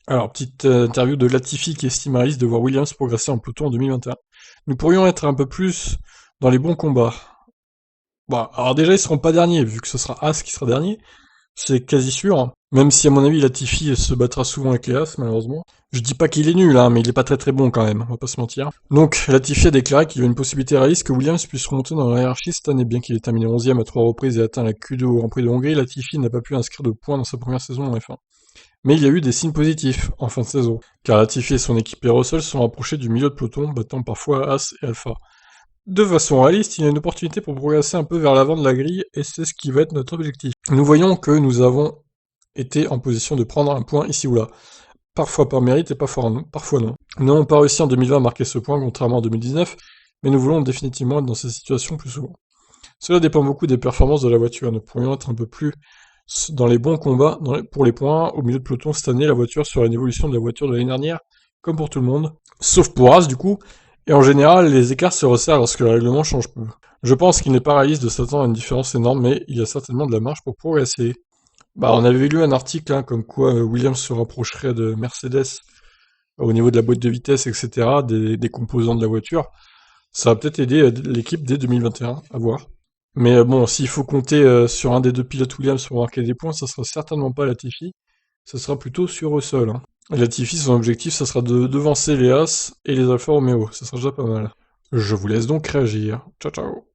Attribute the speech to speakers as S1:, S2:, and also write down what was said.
S1: Alors, petite interview de Latifi qui estime à risque de voir Williams progresser en peloton en 2021. Nous pourrions être un peu plus dans les bons combats. Bon, alors déjà, ils seront pas derniers, vu que ce sera As qui sera dernier. C'est quasi sûr. Même si, à mon avis, Latifi se battra souvent avec les As, malheureusement. Je dis pas qu'il est nul, hein, mais il est pas très très bon quand même, on va pas se mentir. Donc, Latifi a déclaré qu'il y a une possibilité réaliste que Williams puisse remonter dans la hiérarchie cette année, bien qu'il ait terminé 11e à 3 reprises et atteint la Q2 au Grand Prix de Hongrie. Latifi n'a pas pu inscrire de points dans sa première saison en F1. Mais il y a eu des signes positifs en fin de saison, car Latifi et son équipe et Russell se sont rapprochés du milieu de peloton, battant parfois As et Alpha. De façon réaliste, il y a une opportunité pour progresser un peu vers l'avant de la grille, et c'est ce qui va être notre objectif. Nous voyons que nous avons été en position de prendre un point ici ou là, parfois par mérite et parfois non. Nous n'avons pas réussi en 2020 à marquer ce point, contrairement en 2019, mais nous voulons définitivement être dans ces situations plus souvent. Cela dépend beaucoup des performances de la voiture, nous pourrions être un peu plus dans les bons combats pour les points. Au milieu de peloton cette année, la voiture sera une évolution de la voiture de l'année dernière, comme pour tout le monde, sauf pour As du coup, et en général, les écarts se resserrent lorsque le règlement change peu. Je pense qu'il n'est pas réaliste de s'attendre à une différence énorme, mais il y a certainement de la marge pour progresser. Bah, on avait lu un article hein, comme quoi Williams se rapprocherait de Mercedes au niveau de la boîte de vitesse, etc., des composants de la voiture. Ça va peut-être aider l'équipe dès 2021, à voir. Mais bon, s'il faut compter sur un des deux pilotes Williams pour marquer des points, ça sera certainement pas Latifi, ça sera plutôt sur Russell. Hein. Et Latifi, son objectif, ça sera de devancer les As et les Alfa Romeo, ça sera déjà pas mal. Je vous laisse donc réagir. Ciao ciao.